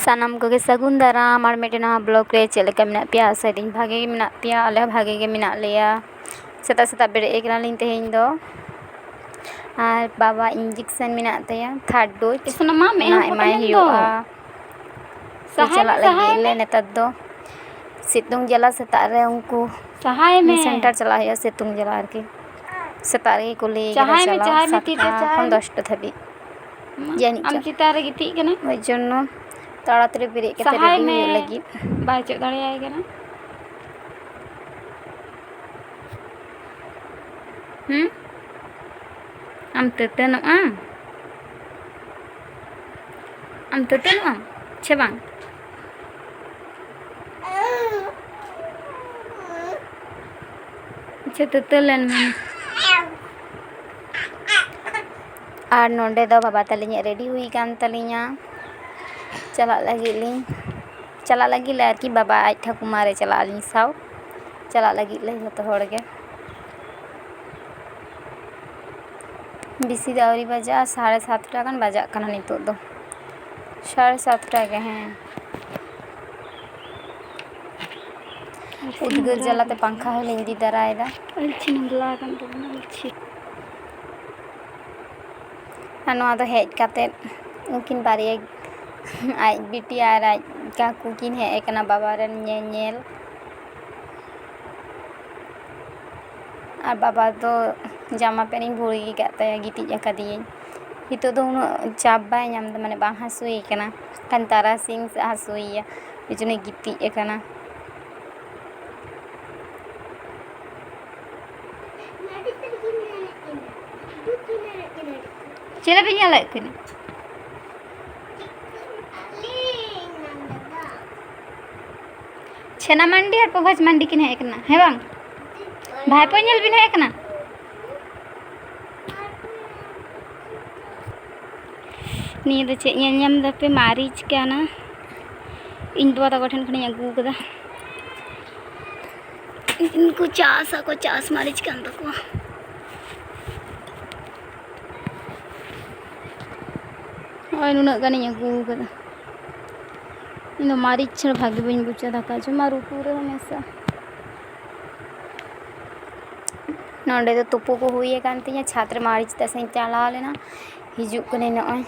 सानाम को सगुन दाराम और मिट्टी ब्लॉग रे चलका मेना पिया सैदिन भागे मेना पिया आले भागे गे मेना लिया सेता सेता बेरे एकना लिन तेहेन दो और बाबा इंजेक्शन मेना तया थर्ड डोज इसना मा में एमाय हुआ चला लगी ले नेतर दो सितुंग जला सेता रे उनको सहाय में सेंटर चला है सितुंग जला आरके सेता रे को ले चला 10टा धाबी जानी आम चिता रे गिती कना ओइ जन्नो ताड़ाताड़ी बेरे के रेडी हुई लगी बाय चो दाड़े कना आम ततनो छे बांग अच्छा ततलन में और नोंडे दो बाबा तलिया रेडी हुई कान तलिया चला लगी लिंग चला लगी ले कि बाबा आज ठाकुमारे चला लिंग साव चला लगी ले जतो होड़ गे बिसी दावरी बजा 7:30 गान बजा कना नितो दो 7:30 के हैं उद्गर जलाते पंखा है लिंदी दरायदा अलछि नंगला कान तो अलछि नवा दो हेज काते उनकिन बारिया आज बिटी आर आज काकू किन है एकना बाबा रन नेल और बाबा तो जामा पेनिंग भुड़ी गाते गिटी अकादी हितो दो उन चाप बाय नाम माने बांग हासुई कना कान तारा सिंह हासुई बिजने गिटी एकना चले पे nyala kini छेना मंडी और पभज मंडी किन है एकना है बांग भाई पnyel बिन है एकना नी दो चे nyam दा पे मारीच काना इन दो ता गठन खनी अगू कदा इनको चास मारीच कान तको और नुना गानी अगू कदा इन मारीच छड़ भागी बइन बुचा दाका जो मारू पूरे हमेशा नोंडे तो तुपु को हुई है कान तिया छात्र मारीच तसे चला लेना हिजु कने नय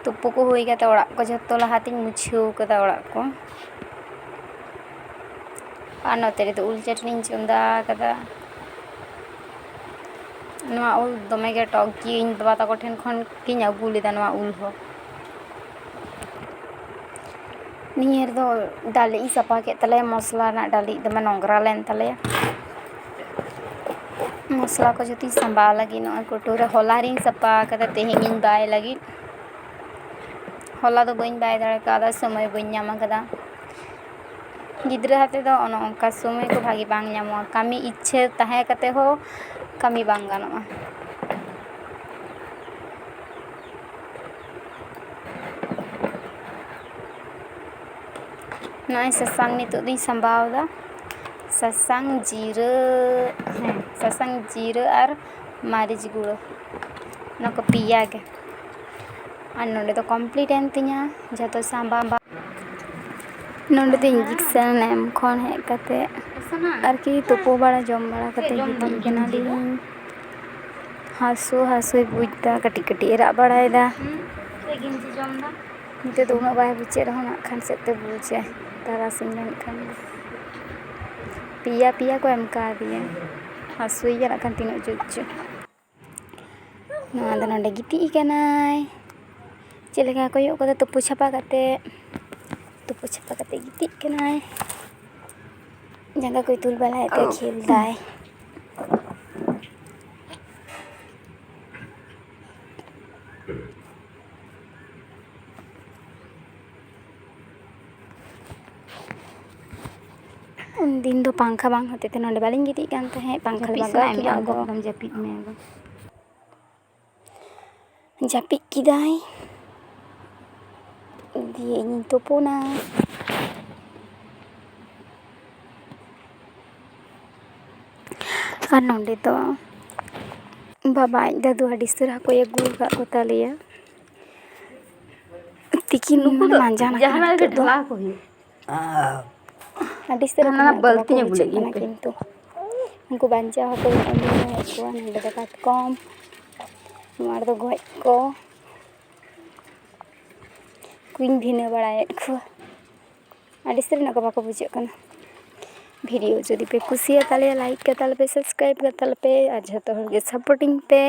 तुपु को हुई गता ओड़ा को जत्तो लहाती मुछियो कदा ओड़ा को आ नोते तो उल चटनी चुंदा कदा नवा उल दमे के टॉकी इन बाबा ताको ठेन खन किन अगू लेदा नवा उल हो नियर दो डाली सपा के तले मसला ना डाली दमे नोंगरा लेन तले मसला को जति संभाल लगी न कोटोरे होलारिंग सपा कदा तेहिंगिन बाय लगी होला दो बइन बाय दाड़ कादा समय बइन ᱧᱟᱢ कदा गिद्रा हाते दो अनका समय को भागी बांग ᱧᱟᱢᱚᱜᱼᱟ कामी इच्छे ताहे कते हो कामी बांग गानोआ नय ससांग नितो दी संभावदा ससांग जीरा और मारिच गुड़ो नको पिया के और नोंडे तो कंप्लीट एन तिया जतो सांबा नोंडे तो इंजेक्शन एम खन हे कते आरकी तुपो बड़ा जम बड़ा कते गिती केना ली हासो बुझदा कटी कटी रा बड़ायदा गिंजी जमदा निते तो उना बाय बुचे रहो ना खान सेते बुझे तारा सिंगन खान पिया को एम का दिए हासुई जरा खान तीनो जुच्चु ना नोंडे गिती केनाय चलेगा कोयो को तुपु छापा कते गिती केनाय जगह कोई तुल बला है खेलता है उन दिन तो पंखा बांग होते थे नोंडे बालिंग गिती कान तहे पंखा लगा के एकदम जापिद में जापिद किदाय दिए इन तोपोना और नोंडे तो बाबा दादू आड़ी सरा को अगू का कोतालिया ᱛᱤᱠᱤᱱ ᱱᱩᱠᱩ ᱫᱚ ᱢᱟᱸᱡᱟᱱ ᱟᱠᱟᱱᱟ ᱡᱟᱦᱟᱱᱟᱜ ᱨᱮᱜᱮ ᱱᱤᱛᱚᱜ ᱫᱚ ᱰᱷᱟᱞᱟ ᱠᱚ ᱦᱩᱭᱩᱜ ᱟᱹᱰᱤ ᱥᱟᱨᱟ ᱦᱟᱱᱟ ᱵᱟᱹᱞᱛᱤᱧ ᱟᱹᱜᱩ ᱞᱮᱫ ᱜᱤᱧ ᱯᱮ ᱠᱤᱱᱛᱩ ᱩᱱᱠᱩ ᱵᱟᱧᱪᱟᱣ ᱦᱚᱴᱚ ᱮᱢ ᱠᱚᱣᱟ ᱱᱚᱸᱰᱮ ᱫᱚ ᱠᱟᱴᱠᱚᱢ ᱱᱚᱣᱟ ᱨᱮᱫᱚ ᱜᱚᱡ ᱠᱩᱧ ᱵᱷᱤᱱᱟᱹ ᱵᱟᱲᱟᱭᱮᱫ ᱠᱚᱣᱟ ᱟᱹᱰᱤ ᱥᱟᱹᱨᱤ ᱱᱚᱝᱠᱟ ᱵᱟᱠᱚ ᱵᱩᱡᱷᱟᱹᱜ ᱠᱟᱱᱟ ᱵᱷᱤᱰᱤᱭᱳ ᱡᱩᱫᱤ ᱯᱮ ᱠᱩᱥᱤᱭᱟᱛᱟᱞᱮᱭᱟ ᱞᱟᱭᱤᱠ ᱠᱟᱛᱟᱞᱮ ᱯᱮ ᱥᱟᱵᱥᱠᱨᱟᱭᱤᱵ ᱠᱟᱛᱟᱞᱮ ᱯᱮ ᱟᱨ ᱡᱷᱚᱛᱚ ᱦᱚᱲ ᱜᱮ ᱥᱟᱯᱳᱨᱴᱤᱝ ᱯᱮ